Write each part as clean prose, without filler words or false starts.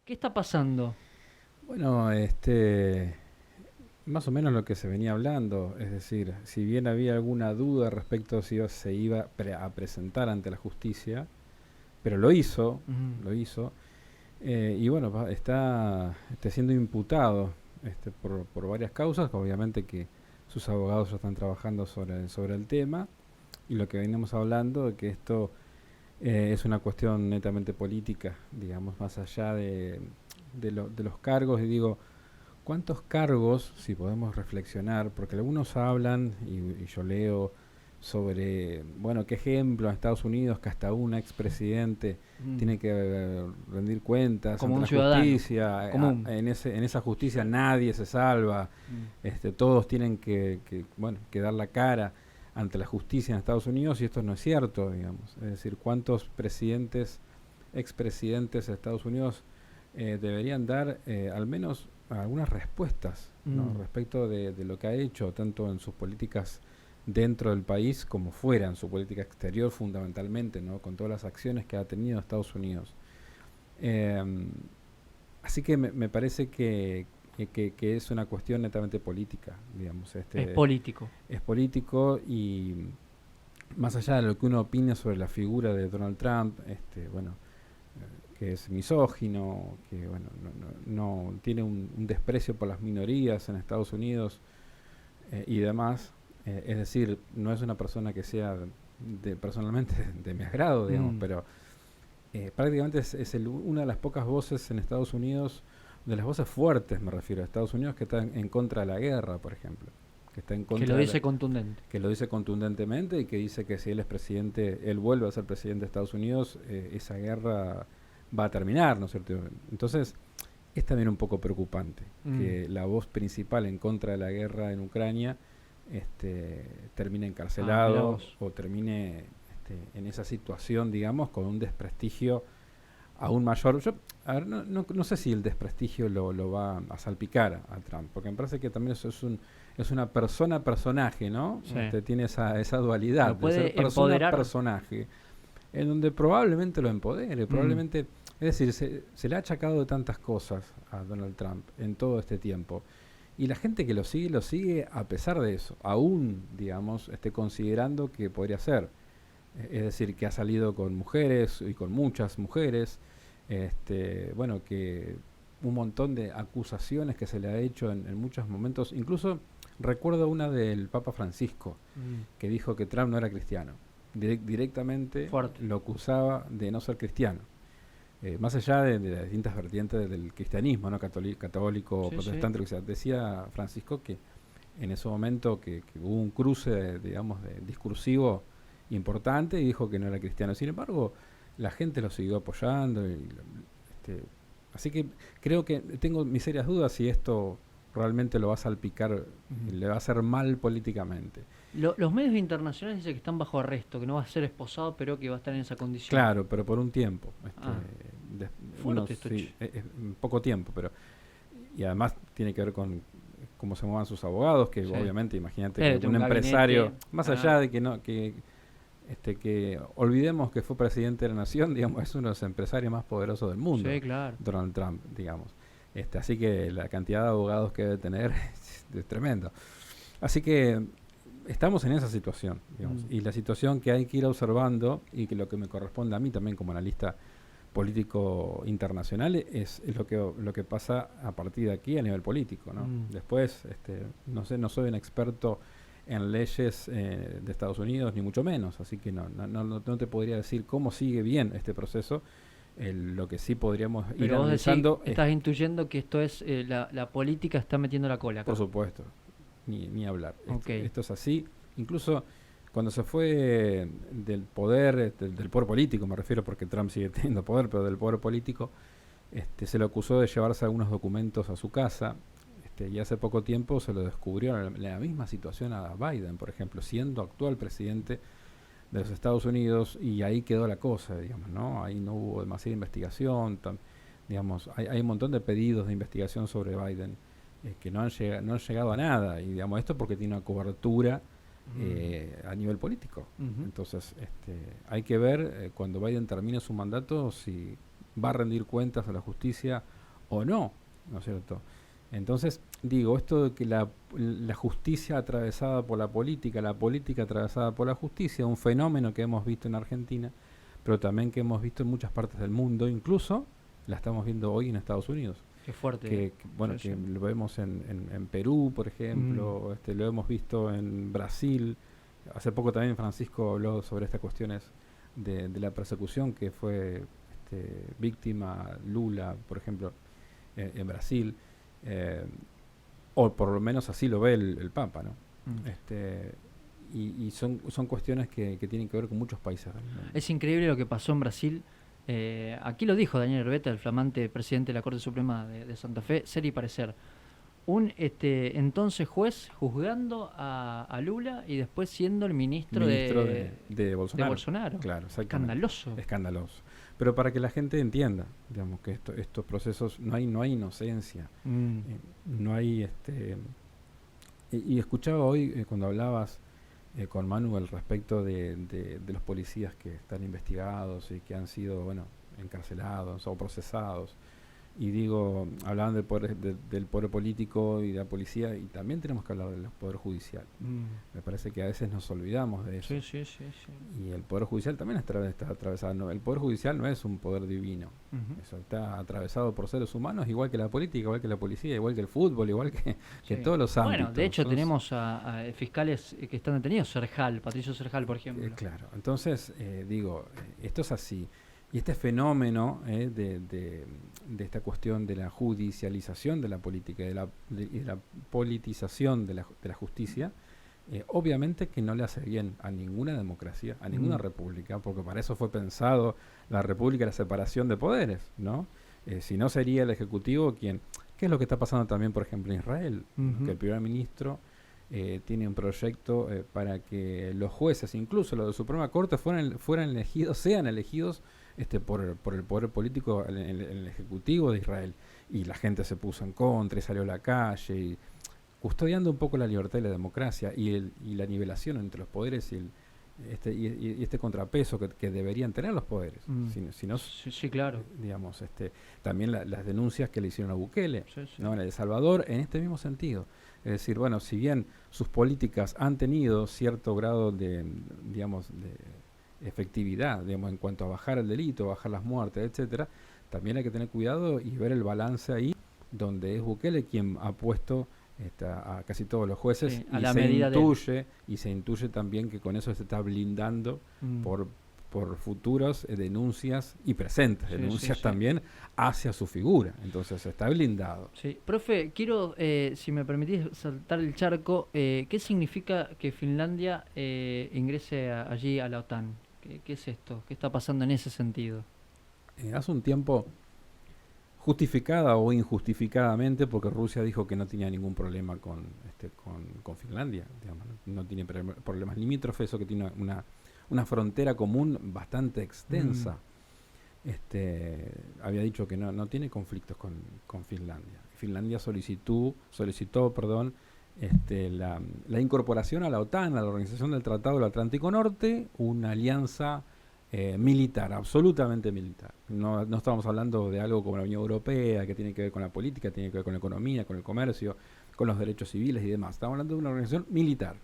¿Qué está pasando? Bueno, más o menos lo que se venía hablando, es decir, si bien había alguna duda respecto a si se iba a presentar ante la justicia, pero Mm, lo hizo, y bueno, está siendo imputado por varias causas, obviamente que sus abogados ya están trabajando sobre el tema, y lo que venimos hablando de que esto es una cuestión netamente política, digamos, más allá de los cargos, y digo, ¿cuántos cargos, si podemos reflexionar, porque algunos hablan, y yo leo sobre, bueno, qué ejemplo en Estados Unidos que hasta un expresidente mm, tiene que rendir cuentas Como ante un la ciudadano justicia, común. en esa justicia nadie se salva, Mm, todos tienen bueno, que dar la cara ante la justicia en Estados Unidos, y esto no es cierto, digamos. Es decir, ¿cuántos expresidentes de Estados Unidos deberían dar al menos algunas respuestas, ¿no? mm, Respecto de lo que ha hecho, tanto en sus políticas dentro del país como fuera, en su política exterior fundamentalmente, ¿no? Con todas las acciones que ha tenido Estados Unidos. Eh, Así que me parece que es una cuestión netamente política, digamos. es político. Es político, y más allá de lo que uno opine sobre la figura de Donald Trump, bueno, que es misógino, que bueno, no tiene un desprecio por las minorías en Estados Unidos, y demás. Es decir, no es una persona que sea personalmente de mi agrado, digamos, Mm, pero prácticamente es una de las pocas voces en Estados Unidos, de las voces fuertes me refiero a Estados Unidos, que está en contra de la guerra, por ejemplo, que está en que lo contra de dice contundente. que lo dice contundentemente, y que dice que si él es presidente, él vuelve a ser presidente de Estados Unidos, esa guerra va a terminar, ¿no es cierto? Entonces, es también un poco preocupante Mm, que la voz principal en contra de la guerra en Ucrania termine Mirá encarcelado, vos. o termine en esa situación, digamos, con un desprestigio aún mayor. Yo, a ver, no sé si el desprestigio lo va a salpicar a Trump, porque me parece que también eso es una personaje, ¿no? Sí. Tiene esa dualidad Lo de ser puede empoderar. personaje, en donde probablemente lo empodere, Mm, probablemente, es decir, se le ha achacado de tantas cosas a Donald Trump en todo este tiempo. Y la gente que lo sigue a pesar de eso, aún, digamos, considerando que podría ser. Es decir, que ha salido con mujeres, y con muchas mujeres, bueno, que un montón de acusaciones que se le ha hecho en muchos momentos. Incluso recuerdo una del Papa Francisco, mm, que dijo que Trump no era cristiano. Directamente Fuerte. lo acusaba de no ser cristiano. Más allá de las distintas vertientes del cristianismo, ¿no? Católico, Sí, sí. protestante, o sea, decía Francisco que en ese momento que hubo un cruce, digamos, discursivo importante, y dijo que no era cristiano. Sin embargo, la gente lo siguió apoyando. Este, Así que creo que tengo mis serias dudas si esto realmente lo va a salpicar, Mm. le va a hacer mal políticamente. Los medios internacionales dicen que están bajo arresto, que no va a ser esposado, pero que va a estar en esa condición. Claro, pero por un tiempo, Ah, de- fuerte esto, che. sí, poco tiempo, pero y además tiene que ver con cómo se muevan sus abogados, que Sí. obviamente imagínate que Tengo un un empresario, gabinete. más Ah, allá de que no que olvidemos que fue presidente de la nación, digamos, es uno de los empresarios más poderosos del sí, mundo, claro. Donald Trump, digamos. Así que la cantidad de abogados que debe tener es tremendo. Así que estamos en esa situación, digamos, Mm, y la situación que hay que ir observando, y que lo que me corresponde a mí también como analista político internacional, es lo que pasa a partir de aquí a nivel político, ¿no? mm. Después, no sé, no soy un experto en leyes de Estados Unidos, ni mucho menos, así que no te podría decir cómo sigue bien este proceso. Lo que sí podríamos ir Pero vos decís, analizando es, estás intuyendo que esto es, la política está metiendo la cola por acá. supuesto, ni hablar. Ok. Esto es así. Incluso cuando se fue del poder, del poder político, me refiero, porque Trump sigue teniendo poder, pero del poder político, se le acusó de llevarse algunos documentos a su casa. Y hace poco tiempo se lo descubrió la misma situación a Biden, por ejemplo, siendo actual presidente de los Estados Unidos, y ahí quedó la cosa, digamos, ¿no? Ahí no hubo demasiada investigación, digamos, hay un montón de pedidos de investigación sobre Biden que no han llegado a nada, y digamos, esto porque tiene una cobertura Mm, a nivel político. ujú. Entonces, hay que ver cuando Biden termine su mandato si va a rendir cuentas a la justicia o no, ¿no es cierto? Entonces, digo, esto de que la justicia atravesada por la política atravesada por la justicia, un fenómeno que hemos visto en Argentina, pero también que hemos visto en muchas partes del mundo, incluso la estamos viendo hoy en Estados Unidos. Qué fuerte. Que Sí. lo vemos en Perú, por ejemplo, lo hemos visto en Brasil. Hace poco también Francisco habló sobre estas cuestiones de la persecución que fue víctima Lula, por ejemplo, en Brasil. O por lo menos así lo ve el Papa, ¿no? Y son cuestiones que tienen que ver con muchos países del mundo. Es increíble lo que pasó en Brasil. Aquí lo dijo Daniel Herbeta, el flamante presidente de la Corte Suprema de Santa Fe, ser y parecer. Un entonces juez juzgando a Lula y después siendo el ministro de Bolsonaro. De Bolsonaro. Claro, exactamente. Escandaloso. Pero para que la gente entienda, digamos, que estos procesos no hay inocencia. No hay y escuchaba hoy cuando hablabas con Manuel respecto de los policías que están investigados y que han sido, encarcelados o procesados. Y digo, hablaban del poder político y de la policía, y también tenemos que hablar del poder judicial. Me parece que a veces nos olvidamos de eso. Sí. Y el poder judicial también está atravesado. No, el poder judicial no es un poder divino. Eso está atravesado por seres humanos, igual que la política, igual que la policía, igual que el fútbol, igual que todos los ámbitos. Bueno, de hecho tenemos a fiscales que están detenidos, Patricio Serjal, por ejemplo. Claro, entonces, esto es así. Y este fenómeno de esta cuestión de la judicialización de la política y de la politización de la justicia, obviamente que no le hace bien a ninguna democracia, a ninguna república, porque para eso fue pensado la república, la separación de poderes, ¿no? Si no, sería el Ejecutivo quien... ¿Qué es lo que está pasando también, por ejemplo, en Israel? Que el primer ministro tiene un proyecto para que los jueces, incluso los de Suprema Corte, sean elegidos por el poder político en el Ejecutivo de Israel. Y la gente se puso en contra y salió a la calle, y custodiando un poco la libertad y la democracia y la nivelación entre los poderes y este contrapeso que deberían tener los poderes. Si no, sí, claro. Digamos, también las denuncias que le hicieron a Bukele, ¿no? En El Salvador, en este mismo sentido. Es decir, si bien sus políticas han tenido cierto grado de efectividad, en cuanto a bajar el delito, bajar las muertes, etcétera, también hay que tener cuidado y ver el balance ahí, donde es Bukele quien ha puesto a casi todos los jueces, y se intuye también que con eso se está blindando por futuras denuncias y presentes denuncias también hacia su figura. Entonces está blindado. Sí. Profe, quiero, si me permitís saltar el charco, ¿qué significa que Finlandia ingrese allí a la OTAN? ¿Qué es esto? ¿Qué está pasando en ese sentido? Hace un tiempo, justificada o injustificadamente, porque Rusia dijo que no tenía ningún problema con Finlandia, digamos, no tiene problemas limítrofes, o que tiene una frontera común bastante extensa. Había dicho que no tiene conflictos con Finlandia. Finlandia solicitó la incorporación a la OTAN, a la Organización del Tratado del Atlántico Norte, una alianza militar, absolutamente militar. No estamos hablando de algo como la Unión Europea, que tiene que ver con la política, tiene que ver con la economía, con el comercio, con los derechos civiles y demás. Estamos hablando de una organización militar.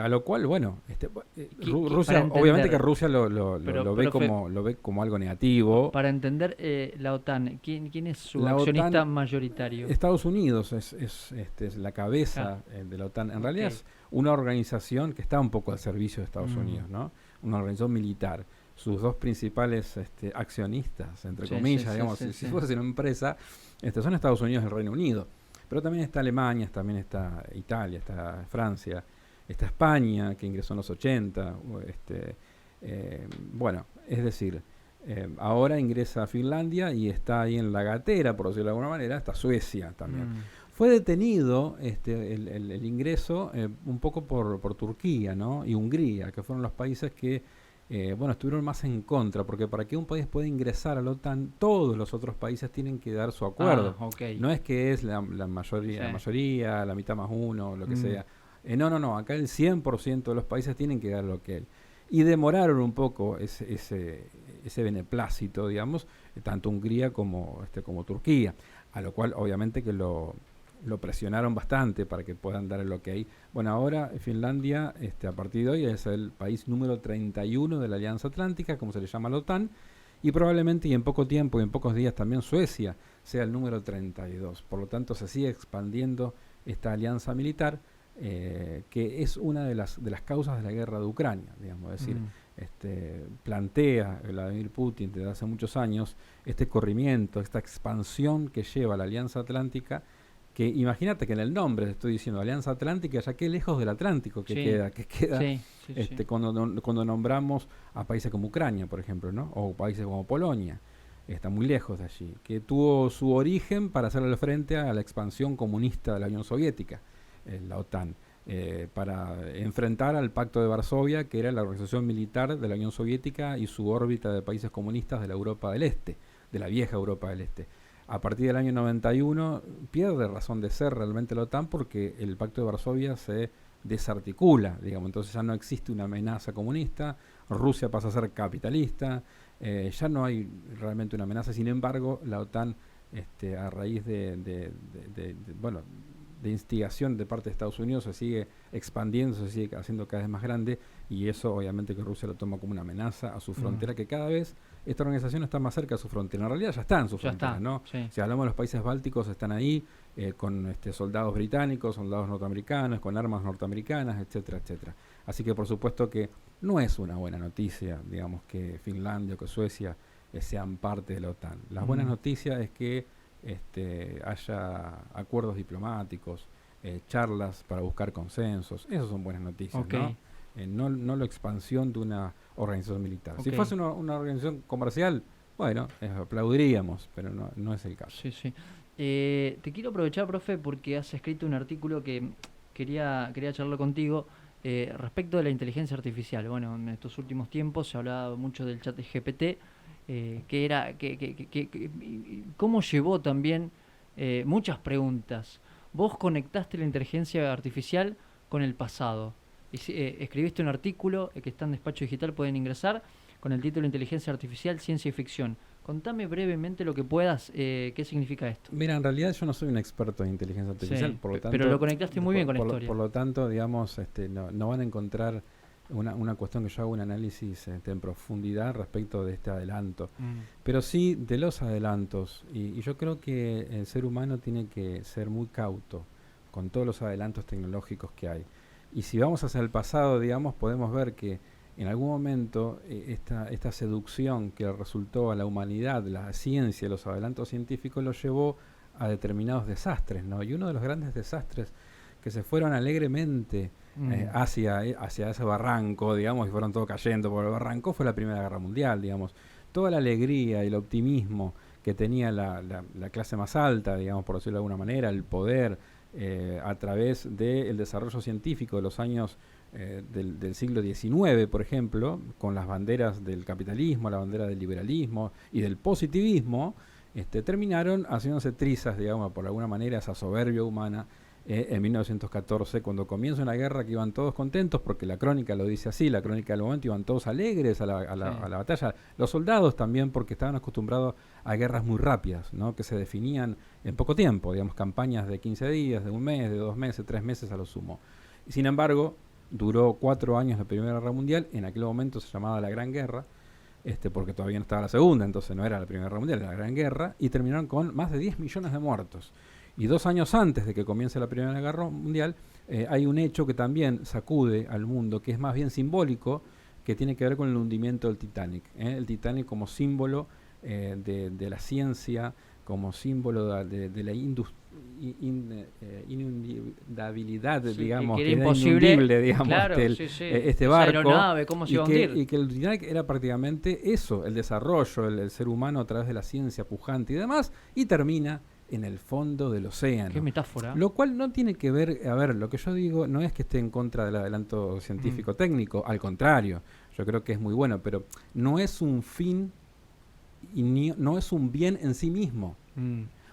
A lo cual, Rusia, obviamente que Rusia lo ve como algo negativo. Para entender la OTAN, ¿quién es su accionista mayoritario? Estados Unidos es la cabeza de la OTAN. En realidad es una organización que está un poco al servicio de Estados Unidos, ¿no? Una organización militar. Sus dos principales accionistas, entre comillas, si fuese una empresa, son Estados Unidos y el Reino Unido. Pero también está Alemania, también está Italia, está Francia, está España, que ingresó en los 80. Es decir, ahora ingresa Finlandia y está ahí en la gatera, por decirlo de alguna manera, está Suecia también. Fue detenido el ingreso un poco por Turquía, ¿no? Y Hungría, que fueron los países que estuvieron más en contra, porque para que un país pueda ingresar a la OTAN, todos los otros países tienen que dar su acuerdo. No es que es la mayoría, la mitad más uno, lo que sea. No, acá el 100% de los países tienen que dar lo que él. y demoraron un poco ese beneplácito, digamos, tanto Hungría como Turquía, a lo cual obviamente que lo presionaron bastante para que puedan dar el ok. Bueno, ahora Finlandia, a partir de hoy, es el país número 31 de la Alianza Atlántica, como se le llama a la OTAN, y probablemente, y en poco tiempo, y en pocos días también Suecia sea el número 32. Por lo tanto, se sigue expandiendo esta alianza militar, que es una de las causas de la guerra de Ucrania, digamos, es decir, plantea Vladimir Putin desde hace muchos años este corrimiento, esta expansión que lleva la Alianza Atlántica, que imagínate que en el nombre estoy diciendo Alianza Atlántica, ya que lejos del Atlántico que queda cuando nombramos a países como Ucrania, por ejemplo, ¿no? O países como Polonia, está muy lejos de allí, que tuvo su origen para hacerle frente a la expansión comunista de la Unión Soviética, la OTAN, para enfrentar al Pacto de Varsovia, que era la organización militar de la Unión Soviética y su órbita de países comunistas de la Europa del Este, de la vieja Europa del Este. A partir del año 91 pierde razón de ser realmente la OTAN porque el Pacto de Varsovia se desarticula, digamos, entonces ya no existe una amenaza comunista, Rusia pasa a ser capitalista, ya no hay realmente una amenaza. Sin embargo, la OTAN, a raíz de instigación de parte de Estados Unidos, se sigue expandiendo, se sigue haciendo cada vez más grande, y eso obviamente que Rusia lo toma como una amenaza a su frontera, que cada vez esta organización está más cerca de su frontera. En realidad ya está en su frontera, ¿no? Sí. Si hablamos de los países bálticos, están ahí con soldados británicos, soldados norteamericanos, con armas norteamericanas, etcétera, etcétera. Así que por supuesto que no es una buena noticia, digamos, que Finlandia o que Suecia sean parte de la OTAN. Las buenas noticias es que haya acuerdos diplomáticos, charlas para buscar consensos. Esas son buenas noticias, ¿no? No la expansión de una organización militar. Si fuese una organización comercial, bueno, aplaudiríamos, pero no es el caso. Sí, sí. Te quiero aprovechar, profe, porque has escrito un artículo que quería charlar contigo respecto de la inteligencia artificial. Bueno, en estos últimos tiempos se ha hablado mucho del chat GPT, cómo llevó también muchas preguntas. Vos conectaste la inteligencia artificial con el pasado. Escribiste un artículo que está en Despacho Digital, pueden ingresar, con el título Inteligencia Artificial, Ciencia y Ficción. Contame brevemente lo que puedas, qué significa esto. Mira, en realidad yo no soy un experto en inteligencia artificial, por lo tanto, pero lo conectaste muy bien con la historia. Por lo tanto, digamos, no van a encontrar una cuestión que yo hago un análisis en profundidad respecto de este adelanto. Pero sí de los adelantos, y yo creo que el ser humano tiene que ser muy cauto con todos los adelantos tecnológicos que hay. Y si vamos hacia el pasado, digamos, podemos ver que en algún momento esta seducción que resultó a la humanidad, la ciencia, los adelantos científicos, lo llevó a determinados desastres, ¿no? Y uno de los grandes desastres que se fueron alegremente hacia ese barranco, digamos, y fueron todos cayendo por el barranco, fue la Primera Guerra Mundial, digamos. Toda la alegría y el optimismo que tenía la clase más alta, digamos, por decirlo de alguna manera, el poder, a través del desarrollo científico de los años del siglo XIX, por ejemplo, con las banderas del capitalismo, la bandera del liberalismo y del positivismo, terminaron haciéndose trizas, digamos, por alguna manera, esa soberbia humana en 1914, cuando comienza una guerra que iban todos contentos, porque la crónica lo dice así, la crónica del momento, iban todos alegres a la batalla. Los soldados también, porque estaban acostumbrados a guerras muy rápidas, ¿no? Que se definían en poco tiempo, digamos, campañas de 15 días, de un mes, de 2 meses, 3 meses a lo sumo. Y sin embargo, duró 4 años la Primera Guerra Mundial, en aquel momento se llamaba la Gran Guerra, porque todavía no estaba la Segunda, entonces no era la Primera Guerra Mundial, era la Gran Guerra, y terminaron con más de 10 millones de muertos. Y 2 años antes de que comience la Primera Guerra Mundial, hay un hecho que también sacude al mundo, que es más bien simbólico, que tiene que ver con el hundimiento del Titanic. El Titanic como símbolo de la ciencia, como símbolo de la inundabilidad, digamos, que era imposible, digamos, claro, este barco, aeronave, ¿cómo se iba a hundir? Y que el Titanic era prácticamente eso, el desarrollo, el ser humano a través de la ciencia pujante y demás, y termina en el fondo del océano. Qué metáfora. Lo cual no tiene que ver, a ver, lo que yo digo no es que esté en contra del adelanto científico técnico, al contrario, yo creo que es muy bueno, pero no es un fin y no es un bien en sí mismo.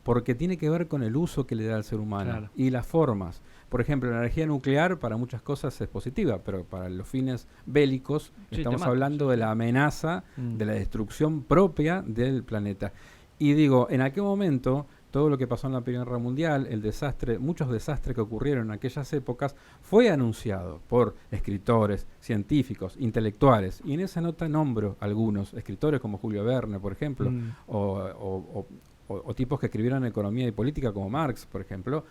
porque tiene que ver con el uso que le da al ser humano Claro. y las formas. Por ejemplo, la energía nuclear para muchas cosas es positiva, pero para los fines bélicos Sí, estamos te mata, hablando sí, de sí. la amenaza Mm. de la destrucción propia del planeta. Y digo, en aquel momento, todo lo que pasó en la Primera Guerra Mundial, el desastre, muchos desastres que ocurrieron en aquellas épocas, fue anunciado por escritores, científicos, intelectuales. Y en esa nota nombro algunos, escritores como Julio Verne, por ejemplo, Mm. o tipos que escribieron economía y política como Marx, por ejemplo,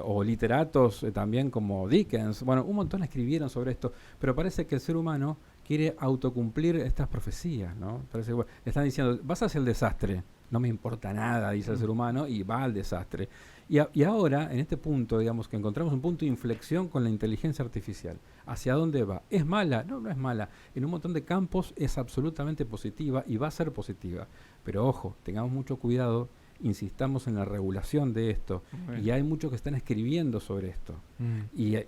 o literatos también como Dickens. Bueno, un montón escribieron sobre esto, pero parece que el ser humano quiere autocumplir estas profecías, ¿no? Parece que, bueno, le están diciendo, vas hacia el desastre, no me importa nada, dice el ser humano, y va al desastre. Y ahora, en este punto, digamos que encontramos un punto de inflexión con la inteligencia artificial. ¿Hacia dónde va? ¿Es mala? No, no es mala. En un montón de campos es absolutamente positiva y va a ser positiva. Pero ojo, tengamos mucho cuidado, insistamos en la regulación de esto. Bueno. Y hay muchos que están escribiendo sobre esto. Mm.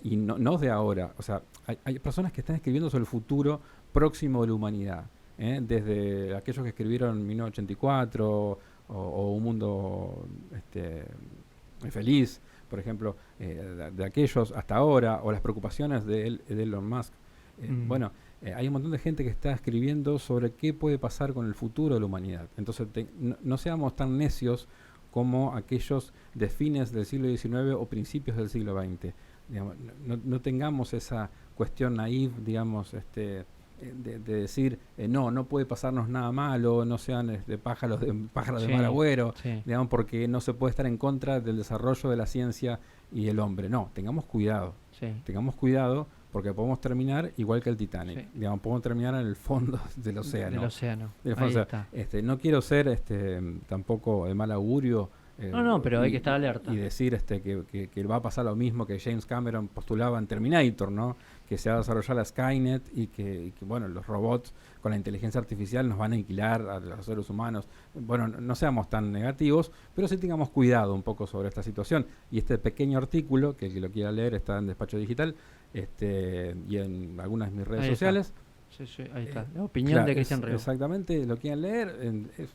Y no de ahora. O sea, hay personas que están escribiendo sobre el futuro próximo de la humanidad. Desde aquellos que escribieron 1984 o Un Mundo Feliz, por ejemplo, de aquellos hasta ahora, o las preocupaciones de Elon Musk. Bueno, hay un montón de gente que está escribiendo sobre qué puede pasar con el futuro de la humanidad. Entonces, no seamos tan necios como aquellos de fines del siglo XIX o principios del siglo XX. Digamos, no tengamos esa cuestión naif, digamos, de decir, no puede pasarnos nada malo, no sean pájaros de Sí, mal agüero, sí. digamos, porque no se puede estar en contra del desarrollo de la ciencia y el hombre. No, tengamos cuidado. Sí. Tengamos cuidado porque podemos terminar igual que el Titanic. Sí. Digamos, podemos terminar en el fondo del océano. Del océano. Del Ahí fondo, está. no quiero ser tampoco de mal augurio. No, pero hay que estar alerta. Y decir que va a pasar lo mismo que James Cameron postulaba en Terminator, ¿no? Que se va a desarrollar la Skynet y que bueno, los robots con la inteligencia artificial nos van a aniquilar a los seres humanos. Bueno, no seamos tan negativos, pero sí tengamos cuidado un poco sobre esta situación. Y este pequeño artículo, que el que lo quiera leer está en Despacho Digital y en algunas de mis redes Ahí está. sociales. Sí, sí, ahí está. La opinión Claro, de Cristian Reo. exactamente, lo quieren leer, es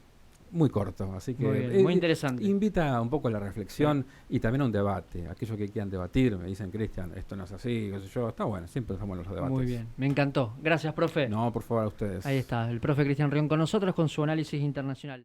muy corto, así que Muy bien, muy interesante. invita un poco a la reflexión y también a un debate. Aquellos que quieran debatir me dicen, Cristian, esto no es así, qué sé yo, está bueno, siempre estamos en los debates. Muy bien, me encantó. Gracias, profe. No, por favor, a ustedes. Ahí está, el profe Cristian Rion con nosotros con su análisis internacional.